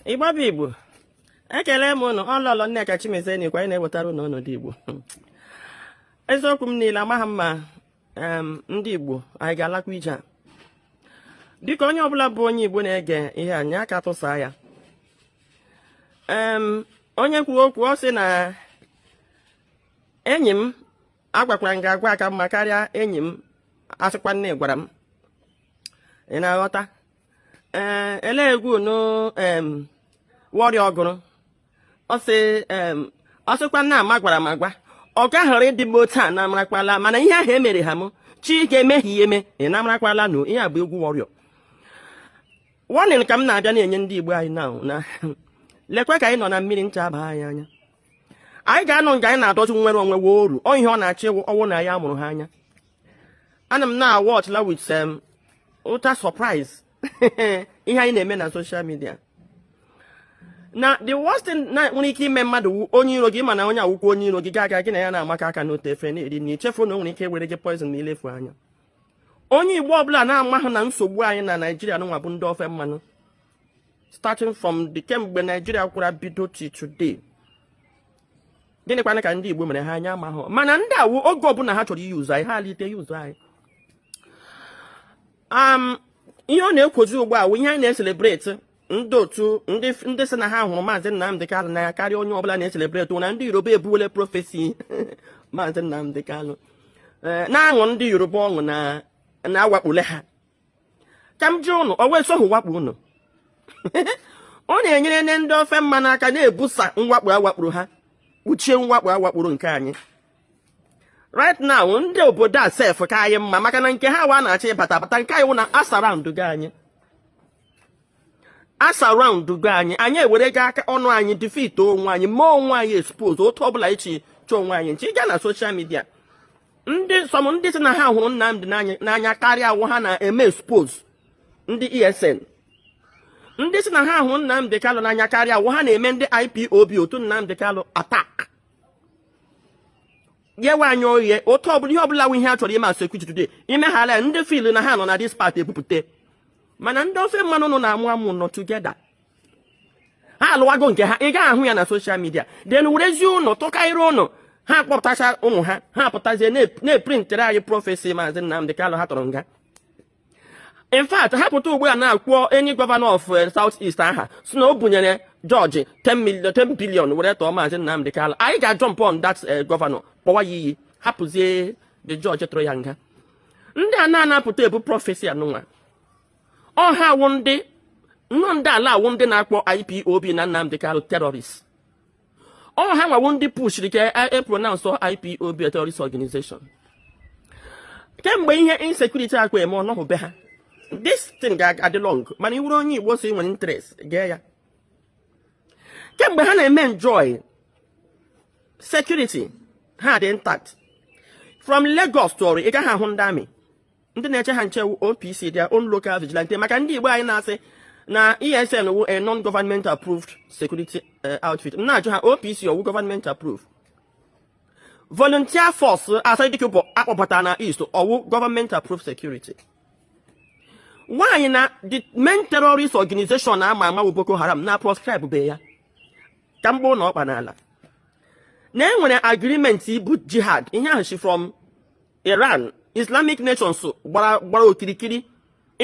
Igbo bụ Igbo. Ekele m unu ọlọlọ Nneka Chimezeni kwa na-ewetara unu ọnọdụ Igbo. Eziokwu m niile amaghị mma ndị Igbo anyị ga-alakwa ije a. Dịka onye ọbụla bụ onye Igbo na-ege ihe anyị aka tụsa ya. Onye kwuo okwu ọ sị na enyi m agwakwara m ga-agwa aka mma karịa enyi m asịkwa nne gwara m. Ị na-aghọta? Ele egwu no wọrị ọgụrụ ọ sị ọsịkwa nna ama gwara m agwa ọ gaghịrị ịdị m otu a na amarakwala mana ihe ahụ emere ha m chi ga-emeghe ihe eme ị na-amarakwala no ihe a bụ egwu wọrịọ. Warning ka m na-abịa na-enye ndị Igbo anyị na lekwe ka anyị nọ na mmiri ncha aba anyị anya. Anyị ga-anọ nga anyị na-adọtụ nwere onwe wee oru ọ ihe ọ na-achị ọwụ na ya mụrụ ha anya. Ana m na-awọchla with utter surprise ihe anyị na-eme na social media. Na the worst thing na nwere ike ime mmadụ onye iro gị mana onye awụkwa onye iro gị ga-aga gị na ya na-amaka aka n'ote efe na-eri na ichefu na o nwere ike were gị poison na ilefu anya. Onye Igbo ọbụla na-amahụ na nsogbu anyị na Nigeria n'ụwa bụ ndị ofe mmanụ starting from the kemgbe Nigeria kwara bido till today. Gịnịkwana ka ndị Igbo mere ha anya amahụ mana ndị awụ oge ọbụla ha chọrọ iyuzu anyị ha alite yuzu anyị. Ihe ọ na-ekwozi ugbu a ihe anyị na-eselebreti ndị otu ndị sị na ha hụrụ Maazị Nnamdi Kanu n'anya karịa onye ọbụla na-eselebreti na ndị Yoruba ebuwele prọfesi Maazị Nnamdi Kanu na-aṅụ ndị Yoruba ọṅụ na-awakpule ha. Ka m jụọ unu o wee sohụ wakpu unu ọ na-enyere ndị ofe mmanụ aka na-ebusa mwakpo awakpuru ha kpuchie mwakpo awakpuru nke anyị. Right now ndị obodo a sef ka anyị mma maka na nke ha wa na-achọ ịbata bata nke anyị wụ na asaraụndụ go anyị anyị ewere ga aka ọnụ anyị defeat onwe anyị mee onwe anyị expose otu ọbụla ichi chọọ onwe anyị nchi gaa na social media ndị si na ha hụrụ Nnamdi n'anya karịa awụ ha na-eme expose ndị ESN. Ndị si na ha hụrụ Nnamdi Kanu n'anya karịa awụ ha na-eme ndị IPOB otu Nnamdi Kanu attack. Yewe anyị oye otu ọbụla ihe ọbụla nwe ihe a chọrọ ime insecurity today ime ha ala ndị feel na ha nọ na this part ebupụte mana ndị ofe mmanụ nọ na-amụ amụ nọ together ha alụwago nke ha ị gaghị ahụ ya na social media then werezi ụnụ tụkaịrị ụnụ ha kpọpụtacha ụmụ ha pụtazie na-eprintere anyị prọfesi Maazị Nnamdi Kanu ha tọrọ nga. In fact ha pụta ugbu a na-akwụọ enyi gọvanọ of South East aha si na o bunyere George 10 billion were tọọ Maazị Nnamdi Kanu. Anyị ga-jump on that gọvanọ kpọwa ya iyi hapụzie the George tụrụ ya nga. Ndị a na-anapụta ebu prọfesi anụnwa ọha awụ ndị ala awụ ndị na-akpọ IPOB na Nnamdi Kanu terrorist. Ọha nwawu ndị pushiri ka pronounce IPOB a terrorist organization. Kemgbe ihe insecurity akwa eme ọnọhụ be ha this thing ga-adị long mana iwuru onye Igbo si nwere interest gee ya. Kemgbe ha na-eme enjoy security ha dị intact from Lagos to Ori ị gaghị ahụ ndị amị ndị na-eche ha nche OPC their own local vigilante maka ndị Igbo anyị na-asị na ESN wu a non-government approved security outfit. Na-ajụ ha OPC owu government approved. Volunteer force asị dịka akpọpụta na East owu government approved security. Nwaanyị na the main terrorist organization ama ama Boko Haram na proscribe be ya ka mgbe na ọkpa n'ala na enwere agreement ibu jihad ihe ahụ si from Iran Islamic nations gbara okirikiri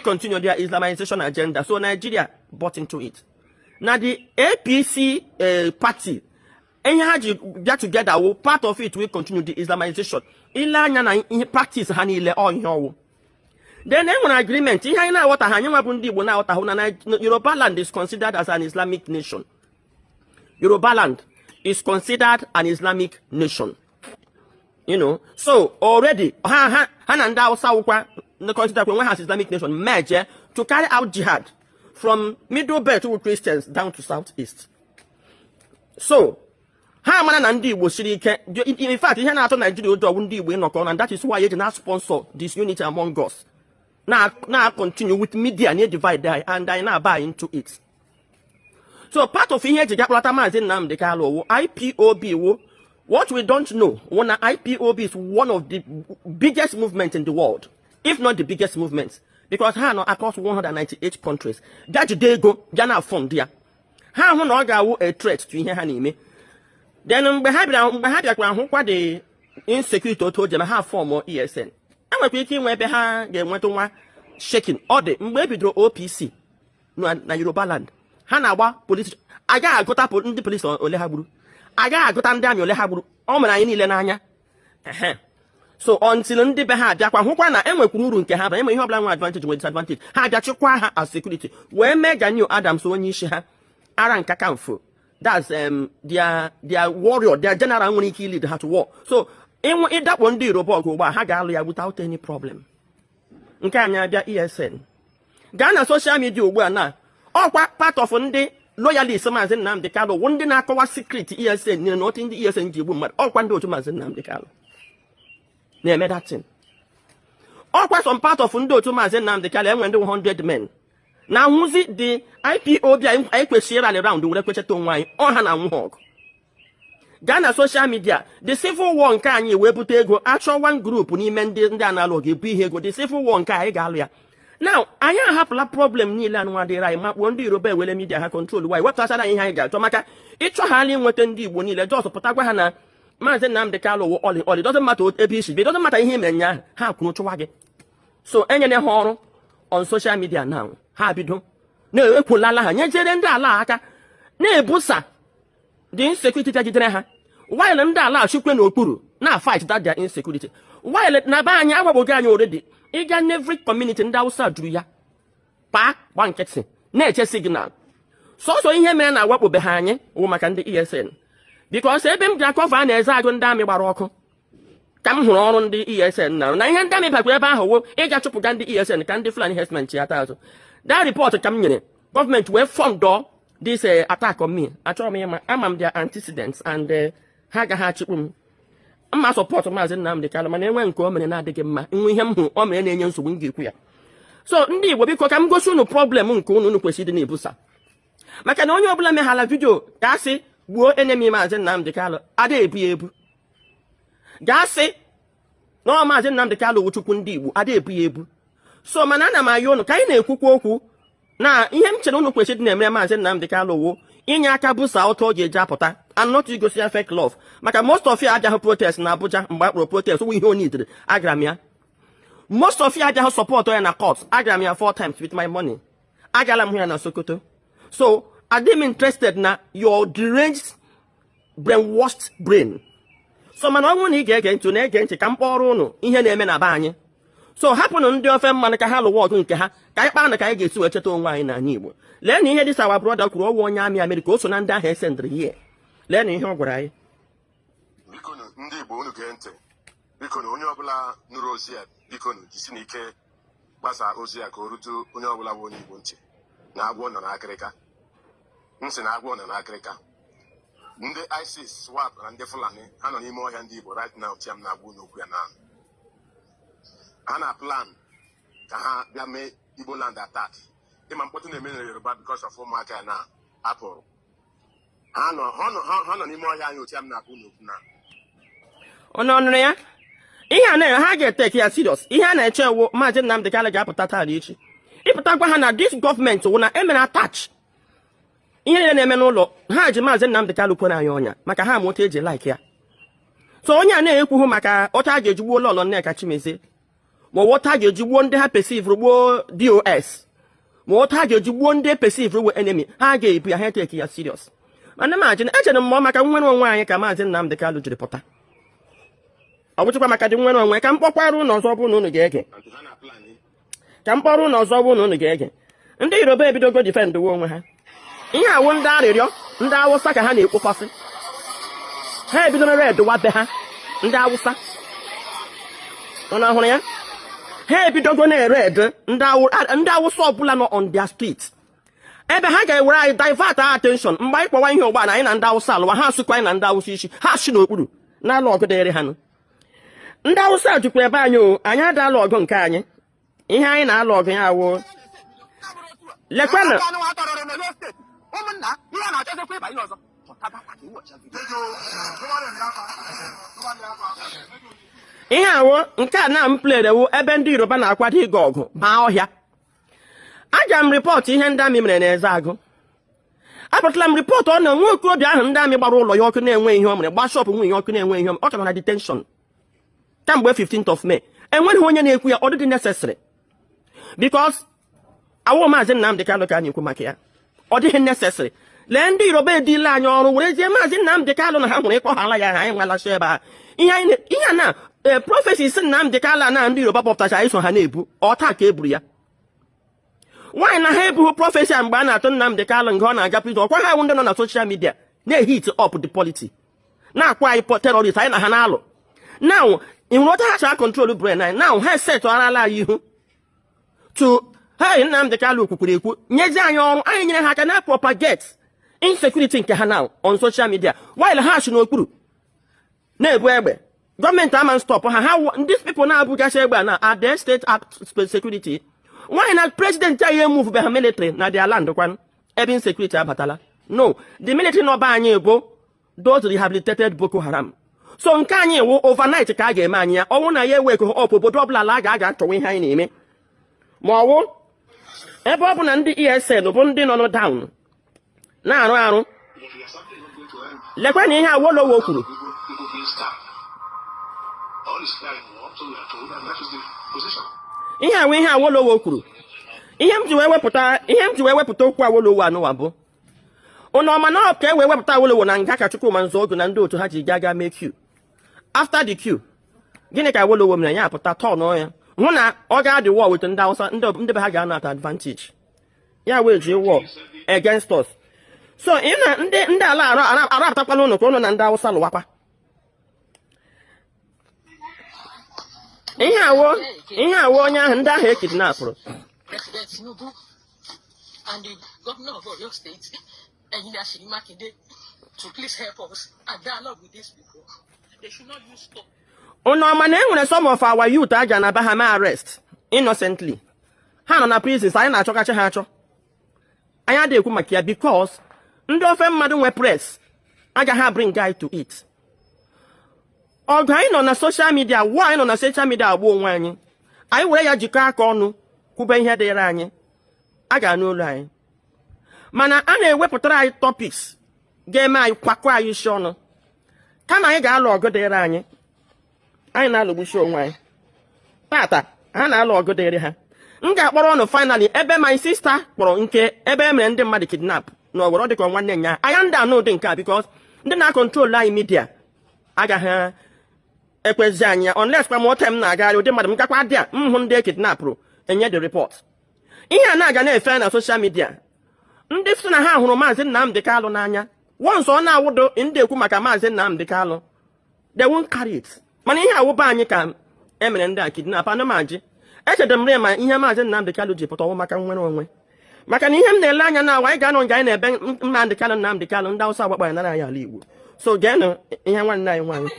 continue their Islamization agenda so Nigeria bought into it. Now the APC party and ha ji get together will part of it will continue the Islamization ile anya na practice ha niile ihe ọwụ. Then when agreement ihe anyị na-aghọta ha anyị nwa bụ ndị Igbo na-aghọta hụ na Yoruba land is considered as an Islamic nation. Yoruba land is considered an Islamic nation. You know, so already ha na ndị Hausa wụkwa consider when has Islamic nation merge to carry out jihad from Middle Belt to Christians down to Southeast. So ha mana na ndị Igbo siri ike. In fact ihe na-atọ Nigeria ụjọ bụ ndị Igbo ịnọkọ and that is why eji na sponsor this unity among us. Now continue with media and divide and I now buy into it. So part of ihe eji gakpọlata Maazị Nnamdi Kanu IPOB what we don't know when IPOB is one of the biggest movements in the world, if not the biggest movement, because ha no across 198 countries. That they go Ghana fund there. ha hụ na ọ ga-awụ a threat to ihe ha na-eme. Then mgbe ha bịakwara hụkwa the insecurity otu o ji eme ha fọm ESN. Enwekwa ike inwe ebe ha ga-enweta nwa shaking. Ọ dị mgbe e bidoro OPC na Yoruba land, ha na-agba polisi, agaghị agụta ndị polisi ole ha gburu, agaghị agụta ndị amị ole ha gburu, ọ mere anyị niile n'anya. So until ndị be ha abịakwa hụkwa na enwekwuru uru nke ha bara, enwe ihe ọbụla nwe advantage nwe disadvantage, ha abịa chịkwa ha as security wee mee Gani Adams onye isi ha ara nka kamfo. That's their warrior, their general nwere ike lead ha to war. So ịdakpo ndị Yoruba ọgụ ugbu a ha ga-alụ ya without any problem. Nke anyị abịa ESN gaa na social media ugbu a na ọkwa part of ndị loyalist Maazị Nnamdi Kanu wụ ndị na-akọwa secret ESN niile na otu ndị ESN ji egbu mmadụ. Ọkwa ndị otu Maazị Nnamdi Kanu na-eme that thing. Ọkwa some part of ndị otu Maazị Nnamdi Kanu enwe ndị 100 men na nwụzi the IPOB anyị kwesịrị rally round were kwecheta onwe anyị ọha na nwụha ọgụ. Gaa na social media the civil war nke anyị wee bute ego achọ one group n'ime ndị analụ ga-ebu ihe ego. The civil war nke anyị ga-alụ ya. Now anyị ahapụla problem niile anụnwa dịrị anyị makpuo ndị Yoruba ewere media ha control why wepụtachara ihe anyị ga-achọ maka ịchọghala inweta ndị Igbo niile just pụta gwa ha na Maazị Nnamdi Kanu wụ ọlị doesn't matter ebe isi doesn't matter ihe ime nya ha kwuru chụwa gị. So enyere ha ọrụ on social media now ha bido na-ekwulala ha nyejere ndị ala aka na-ebusa the insecurity jidere ha while ndị ala achịkwe n'okpuru na fight that their insecurity while na be anyị agwagbogo anyị already ịga n'every community ndị Hausa juru ya gba nkịtị na-eche signal. Sọsọ ihe mere na awakpobe ha anyị wụ maka ndị ESN because ebe m ga-akọva na-eze agụ ndị amị gbara ọkụ ka m hụrụ ọrụ ndị ESN na ihe ndị amị bakwa ebe ahụ wụ ịga chụpụga ndị ESN ka ndị Fulani herdsmen chi ata azụ. That report ka m nyere gọọmenti wee fund this attack on me. Achọrọ m ịma ama m their antecedents and ha agaghị achịkwu m. Mma sọpọtụ Maazị Nnamdi Kanu mana enwe nke o mere na-adịghị mma nwe ihe m hụrụ o mere na-enye nsogbu m ga-ekwu ya. So ndị Igbo biko ka m gosi unu problem nke unu kwesịrị ịdị na-ebusa maka na onye ọbụla meghala vidio ga-asị gbuo enemy Maazị Nnamdi Kanu ada ebu ya ebu, ga-asị na Maazị Nnamdi Kanu wụ Chukwu ndị Igbo ada ebu ya ebu. So mana ana m ayọ unu ka anyị na-ekwukwa okwu na ihe m chere unu kwesịrị ịdị na-emere Maazị Nnamdi Kanu wụ inye aka busa ọtọ oge eji apụta and not igosi ya fake love maka most of you abịaghị protest na Abuja mgbe akpọrọ protest wụ ihe onye idere agara m ya. Most of you abịaghị support ya na court agara m ya 4 times with my money. Agala m hụ ya na Sokoto. So I'm interested na your deranged brainwashed brain. So mana ọ bụrụ na ị ga-ege ntị na-ege ntị ka m kpọrọ unu ihe na-eme na be anyị. So hapụnụ ndị ofe mmanụ ka ha lụwa ọgụ nke ha ka anyị kpaa na ka anyị ga-esi wee cheta onwe anyị n'ala Igbo. Lee na ihe dịsa our brother kwuru ọwụ onye amị Amerịka o so na ndị ahụ esendịrị ihe. Lee na ihe ọ gwara anyị. Biko ndị Igbo unu gee ntị. Biko onye ọbụla nụrụ ozi ya biko jisi n'ike gbasa ozi ya ka o rute onye ọbụla bụ onye Igbo ntị na agwọ nọ n'akịrịka. Nsị na agwọ nọ n'akịrịka. Ndị ISIS swap na ndị Fulani ha nọ n'ime ọhịa ndị Igbo right now tiam na-agwụ n'okwu ya na ha na plan ka ha bịa mee Igbo land attack. Ịma mkpọtụ na-eme na Yoruba because of ụmụaka ya na apụrụ. Ha nọ n'ime ọhịa anyị otiam na-agwụ n'okwu na ọnụnụ ya ihe a na ha ga-eteke ya serious. Ihe a na-eche wo Maazị Nnamdi Kanu ga-apụta taa echi ịpụta gwa ha na this government wụ na emere attach ihe niile na-eme n'ụlọ ha ji Maazị Nnamdi Kanu kwere anyị ọnya maka ha ma otu eji like ya. So onye a na-ekwughị maka otu a ga-eji gbuo ụlọ Nneka Chimezie ma otu a ga-eji gbuo ndị ha perceive gbuo DOS ma otu a ga-eji gbuo ndị perceive gbuo enemy ha ga-ebu ya ha eteke ya serious. Mana imagine echere m maka nnwere onwe anyị ka Maazị Nnamdi Kanu jiri pụta ọ bụchịkwa maka dị nnwere onwe ka m kpọkwara ụlọ ọzọ bụ na unu ga-ege ka m kpọrọ ụlọ ọzọ bụ na unu ga-ege. Ndị Yoruba ebidogo defend onwe ha. Ihe awụ ndị arịrịọ ndị Awụsa ka ha na-ekpokwasị ha ebidoro red wabe ha ndị Awụsa ọ na-ahụrụ ya ha ebidogo na-ered ndị Awụsa ọbụla nọ on their street ebe ha ga-ewere anyị divert our attention mgbe anyị kpọwa ihe ụgbọ na anyị na ndị Awụsa alụwa ha sụkwa anyị na ndị Awụsa isi ha si n'okpuru na-alụ ọgụ dịrị ha nụ. Ndị Awụsa jikwa ebe anyị o anyị adala ọgụ nke anyị ihe anyị na-alụ ọgụ ya awụ lekwanụ ihe awụ nke a na m plere wụ ebe ndị Yoruba na-akwado ịga ọgụ baa ọhịa. Aga m rịpọtụ ihe ndị amị mere n'eze agụ. apụtala m report ọ na nwa okorobịa ahụ ndị amị gbara ụlọ ya ọkụ na-enwe ihe ọ mere gba shọpụ nwunye ọkụ na-enwe ihe ọ ka nọ na detention kamgbe 15th of May enweghị onye na-ekwu ya ọ dịdị necessary because awụ maazị Nnamdi Kanu ka anyị ekwu maka ya ọ dịghị necessary lee ndị Yoruba edile anyị ọrụ werezie maazị Nnamdi Kanu na ha nwere ịkpọghala ya anyị nwalachi ebe a ihe a na prọfesi si Nnamdi Kanu na ndị Yoruba kpọpụtacha anyị so ha na-ebu ọta ka eburu ya nwaanyị na ha ebughị prọfesi a mgbe a na-atụ Nnamdi Kanu nke ọ na-aga prison ọkwa ha ndị nọ na soshal midia na-ehit up the polity na-akwa anyị terrorist anyị na ha na-alụ now ị nwere otu ha chọrọ control brain anyị now ha setụarala anyị ihu to hey Nnamdi Kanu kwukwuru ekwu nyezi anyị ọrụ anyị nyere ha aka na propagate insecurity nke ha now on social media while ha shi n'okpuru na-ebu egbe gọọmenti ama stop ha these people na-abụgasị egbe na at the state act security why na president anyị move be ha military na their land kwan ebe insecurity abatala no the military nọba anyị bụ those rehabilitated Boko Haram so nke anyị wụ overnight ka a ga-eme anyị ya ọnwụ na ya eweko up obodo ọbụla ala ga achọwa ihe anyị na-eme ma ọwụ ebe ọ bụ na ndị ESN bụ ndị nọ down na-arụ arụ lekwa na ihe Awolowo kwuru ihe awụ ihe Awolowo kwuru ihe m ji wee wepụta okwu Awolowo anụwa bụ ụnọma na ọ ka e wee wepụta Awolowo na nga ka Chukwuma Nzogu na ndị otu ha ji ga mee queue after the queue gịnị ka Awolowo mere ya apụta tọn ya hụ na ọ ga-adị war with ndị Hausa ndị be ha ga-anọ at advantage ya wee ji war against us so ị na ndị ala arapụtakwala ụnụ ka ụnụ na ndị Hausa lụwakwa ihe awụ onye ahụ ndị ahụ ekidnapụrụ President Tinubu and the governor of Oyo State, Engineer Seyi Makinde, to please help us and dialogue with these people. They should not use stop. Ụnọma na enwere some of our youth aja na Bahama arrest innocently. Ha nọ na prisons anyị na-achọkacha ha achọ. Anyị adịghị ekwu maka ya because ndị ofe mmadụ nwe press agaghị bring guy to it. Ọgụ anyị nọ na social media anyị nọ na social media agba onwe anyị were ya jikọ aka ọnụ kwube ihe dịrị anyị a ga-anụ olu anyị mana a na-ewepụtara anyị topics ga-eme anyị kwakọ anyị isi ọnụ kama anyị ga-alụ ọgụ dịrị anyị na-alụgbuchi onwe anyị tata ha na-alụ ọgụ dịrị ha m ga-akpọrọ ọnụ finally ebe my sister kpọrọ nke ebe e mere ndị mmadụ kidnap na ọgbọrọ dịka nwanne nya anya ndị anụ ụdị nke a because ndị na-akọntrol anyị midia agaghị ekwezi anyị ya unless kwa mọta m na-agagharị ụdị mmadụ m gakwa dị a m hụ ndị ekidnapụrụ enye the report ihe a na-aga na-efe na social media ndị sị na ha hụrụ maazị Nnamdi Kanu n'anya once ọ na-awụdo ndị ekwu maka maazị Nnamdi Kanu they won't carry it mana ihe awụba anyị ka emere ndị a kidnap anụmaji echedere m ma ihe maazị Nnamdi Kanu ji pụta ọnwụ maka nnwere onwe maka na ihe m na-ele anya na anyị ga-anọ nga anyị na-ebe Nnamdi Kanu ndị Hausa agbakpọ ya nara anyị ala Igbo so geenụ ihe nwanne anyị nwaanyị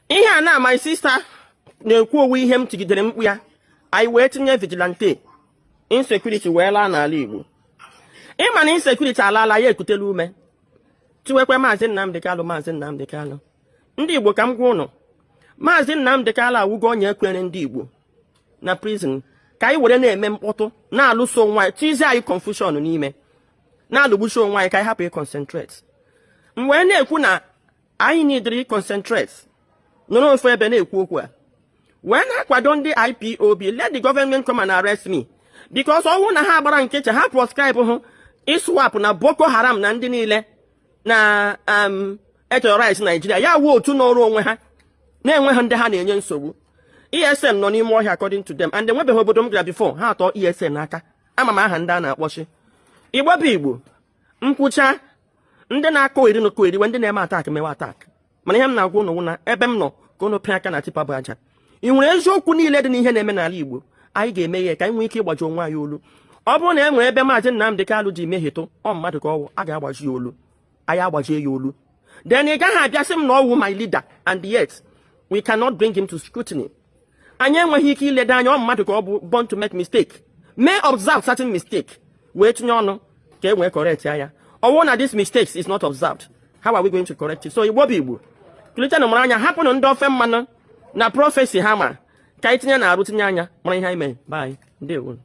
ihe a na my sister na-ekwu owu ihe m tigidere mkpu ya anyị wee tinye vigilante insecurity wee laa n'ala Igbo ịma na insecurity alaala ya ekutela ume tiwekwe maazị Nnamdi Kanu ndị Igbo ka m gwa ụnụ maazị Nnamdi Kanu awụgo onye ekwere ndị Igbo na prison ka anyị were na-eme mkpọtụ na-alụso onwe anyị tizie anyị confusion n'ime na-alụgbuchi onwe anyị ka anyị hapụ ịconcentrate m wee na-ekwu na anyị nidiri concentrate nọrọ ofu ebe na-ekwu okwu a wee na-akwado ndị IPOB let the government come and arrest me because ọnwụ na ha gbara nkịtị ha proscribe hụ iswap na Boko Haram na ndị niile na terrorize Nigeria ya wuo otu n'ọrụ onwe ha na-enweghị ndị ha na-enye nsogbu ESN nọ n'ime ọhịa according to them and enwebeghị obodo m gara before ha atọ ESN n'aka ama m aha ndị a na-akpọchi Igbo bụ Igbo nkwụcha ndị na-akọ iri n'ụkọ iri ndị na-eme atak mewe atak mana ihe m na-agwa ụnụ na ebe m nọ ka ụnụ pịa aka na tipa bụ aja ị nwere eziokwu niile dị n'ihe na-eme n'ala Igbo anyị ga-eme ihe ka anyị nwee ike ịgbaji onwe anyị olu ọ bụrụ na e nwere ebe maazị Nnamdi Kanu ji mehietụ ọ mmadụ ka ọwụ a ga-agbaji ya olu anyị agbajie ya olu then ị gaghị abịasị m na ọwụ my leader and yet we cannot bring him to scrutiny anyị enweghị ike ileda anya ọ mmadụ ka ọ bụ born to make mistake may observe certain mistake wee tinye ọnụ ka e wee correct ya. Ọwụ na these mistakes is not observed, how are we going to correct it? So Igbo bụ Igbo, kulitenụ mara anya, hapụnụ ndị ofe mmanụ na prọfesi ha ma ka anyị tinye na arụ tinye anya mara ihe anyị mee. Bye. Ndewo.